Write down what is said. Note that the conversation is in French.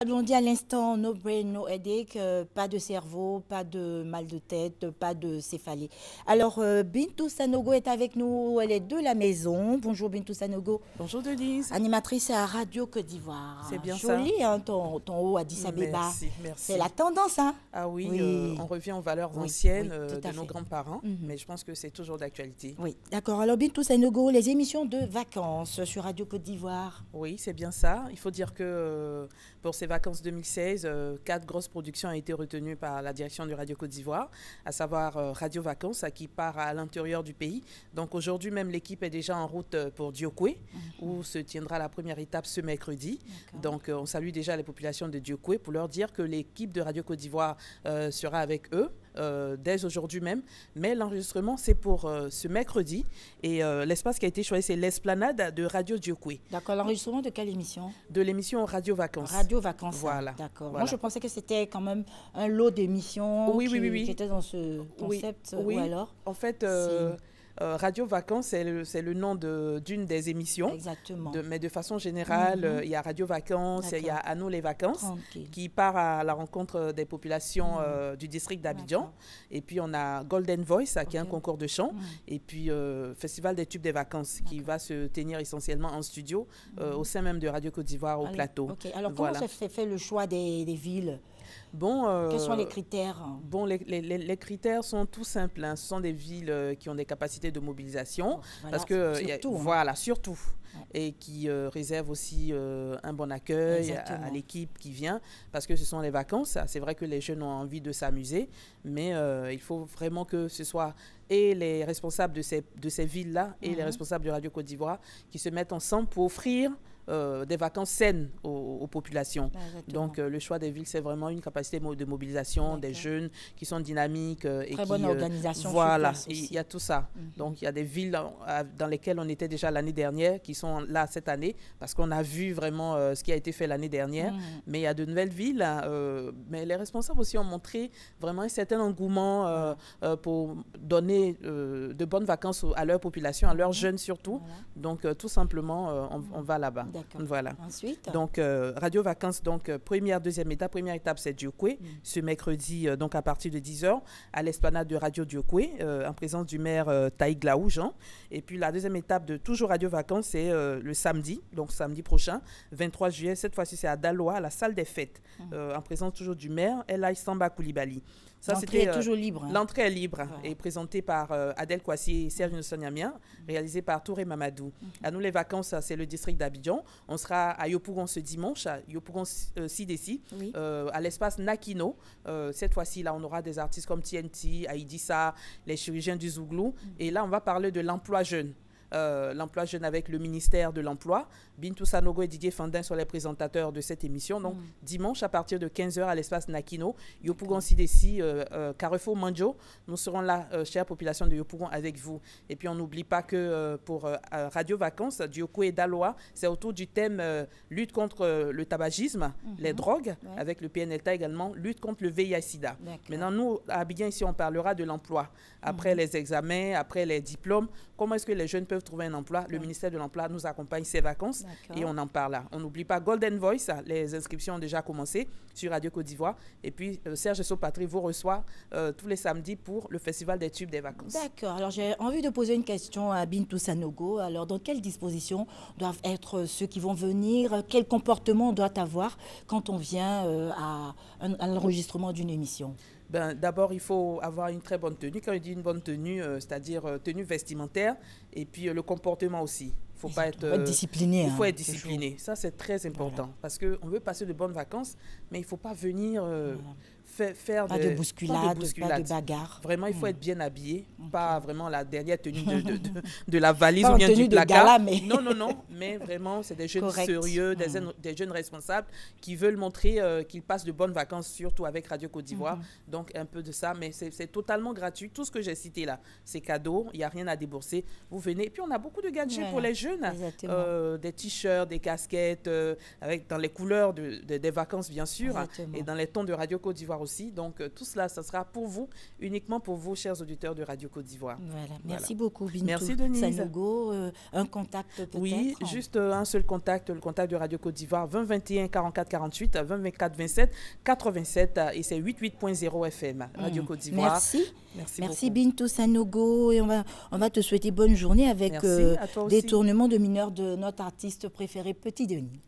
l'on dit à l'instant, no brain, no headache, pas de cerveau, pas de mal de tête, pas de céphalée. Alors, Bintou Sanogo est avec nous, elle est de la maison. Bonjour Bintou Sanogo. Bonjour Denise. Animatrice à Radio Côte d'Ivoire. C'est bien Joli, ça. hein, ton haut Addis Abeba. Merci, merci. C'est la tendance, hein? Ah oui, Oui. on revient aux valeurs Oui, anciennes oui, tout à de nos fait. grands-parents, mais je pense que c'est toujours d'actualité. Oui, d'accord. Alors, Bintou Sanogo, les émissions de vacances sur Radio Côte d'Ivoire. Oui, c'est bien ça. Il faut dire que pour ces vacances 2016, 4 grosses productions ont été retenues par la direction de Radio Côte d'Ivoire, à savoir Radio Vacances, qui part à l'intérieur du pays. Donc aujourd'hui même, l'équipe est déjà en route pour Diokwe, où se tiendra la première étape ce mercredi. Donc on salue déjà les populations de Diokwe pour leur dire que l'équipe de Radio Côte d'Ivoire sera avec eux dès aujourd'hui même. Mais l'enregistrement, c'est pour ce mercredi. Et l'espace qui a été choisi, c'est l'esplanade de Radio Diokwe. D'accord. L'enregistrement de quelle émission? De l'émission Radio Vacances. Radio Vacances. Voilà. D'accord. Voilà. Moi, je pensais que c'était quand même un lot d'émissions qui était dans ce concept. Oui. Ou alors En fait, Radio Vacances, c'est le nom d'une des émissions. Exactement. Mais de façon générale, il y a Radio Vacances, il y a À nous les vacances, qui part à la rencontre des populations du district d'Abidjan. Et puis, on a Golden Voice, qui est un concours de chant. Et puis, Festival des tubes des vacances, qui va se tenir essentiellement en studio, au sein même de Radio Côte d'Ivoire, au plateau. Alors, comment s'est fait le choix des villes? Bon, quels sont les critères? Bon, les critères sont tout simples. Hein. Ce sont des villes qui ont des capacités de mobilisation. Voilà, parce que, surtout, voilà, surtout. Et qui réservent aussi un bon accueil à l'équipe qui vient. Parce que ce sont les vacances. C'est vrai que les jeunes ont envie de s'amuser. Mais il faut vraiment que ce soit et les responsables de ces villes-là et les responsables de Radio Côte d'Ivoire qui se mettent ensemble pour offrir des vacances saines aux populations. Donc, le choix des villes, c'est vraiment une capacité de mobilisation des jeunes qui sont dynamiques. Très bonne organisation. Voilà, il y a tout ça. Donc, il y a des villes dans lesquelles on était déjà l'année dernière qui sont là cette année parce qu'on a vu vraiment ce qui a été fait l'année dernière. Mais il y a de nouvelles villes. Mais les responsables aussi ont montré vraiment un certain engouement pour donner de bonnes vacances à leur population, à leurs jeunes surtout. Donc, tout simplement, on va là-bas. Voilà. Ensuite, donc Radio Vacances, donc deuxième étape. Première étape, c'est Diokwe, ce mercredi, donc à partir de 10h, à l'esplanade de Radio Diokwe, en présence du maire Taïg Laou Jean. Et puis la deuxième étape de toujours Radio Vacances, c'est le samedi, donc samedi prochain, 23 juillet. Cette fois-ci, c'est à Daloa, à la salle des fêtes, en présence toujours du maire Elhaï Samba Koulibaly. L'entrée est toujours libre. Hein. L'entrée est libre et présentée par Adèle Kouassi et Serge Nsonyamien, réalisée par Touré Mamadou. À nous les vacances, c'est le district d'Abidjan. On sera à Yopougon ce dimanche, à Yopougon Sidessi, à l'espace Nakino. Cette fois-ci, là, on aura des artistes comme TNT, Aïdissa, les chirurgiens du Zouglou. Et là, on va parler de l'emploi jeune. L'emploi jeune avec le ministère de l'Emploi. Bintou Sanogo et Didier Fandin sont les présentateurs de cette émission. Donc, dimanche à partir de 15h à l'espace Nakino, Yopougon Sidessi, Carrefour Mandjo. Nous serons là, chère population de Yopougon, avec vous. Et puis, on n'oublie pas que pour Radio Vacances, Diokwe et Daloa, c'est autour du thème lutte contre le tabagisme, les drogues, avec le PNLTA également, lutte contre le VIH-Sida. Maintenant, nous, à Abidjan, ici, on parlera de l'emploi. Après les examens, après les diplômes, comment est-ce que les jeunes peuvent trouver un emploi? Le ministère de l'Emploi nous accompagne ces vacances et on en parle là. On n'oublie pas Golden Voice, les inscriptions ont déjà commencé sur Radio Côte d'Ivoire. Et puis Serge Sopatri vous reçoit tous les samedis pour le Festival des tubes des vacances. D'accord. Alors j'ai envie de poser une question à Bintou Sanogo. Alors dans quelles dispositions doivent être ceux qui vont venir? Quel comportement on doit avoir quand on vient à l'enregistrement d'une émission? D'abord, il faut avoir une très bonne tenue. Quand je dis une bonne tenue, c'est-à-dire tenue vestimentaire et puis le comportement aussi. Il faut pas être discipliné. Il faut être discipliné. Ça, c'est très important parce qu'on veut passer de bonnes vacances, mais il ne faut pas venir faire de bousculade, pas de bagarre. Vraiment, il faut être bien habillé, pas vraiment la dernière tenue de la valise ou bien du placard. Gala, mais... Non, mais vraiment, c'est des jeunes sérieux, des jeunes responsables qui veulent montrer qu'ils passent de bonnes vacances, surtout avec Radio Côte d'Ivoire. Donc, un peu de ça, mais c'est totalement gratuit. Tout ce que j'ai cité là, c'est cadeau, il n'y a rien à débourser. Vous venez, et puis on a beaucoup de gadgets pour les jeunes. jeunes, des t-shirts, des casquettes, avec dans les couleurs des vacances bien sûr, et dans les tons de Radio Côte d'Ivoire aussi. Donc tout cela, ça sera pour vous, uniquement pour vous, chers auditeurs de Radio Côte d'Ivoire. Voilà. Merci beaucoup, Bintou. Merci Denise. Sanogo, un contact peut-être? Oui, juste un seul contact, le contact de Radio Côte d'Ivoire, 20 21 44 48, 20 24 27 87, et c'est 88.0 FM, Radio Côte d'Ivoire. Merci Bintou Sanogo, et on va te souhaiter bonne journée avec détournement de mineurs de notre artiste préféré, Petit Denis.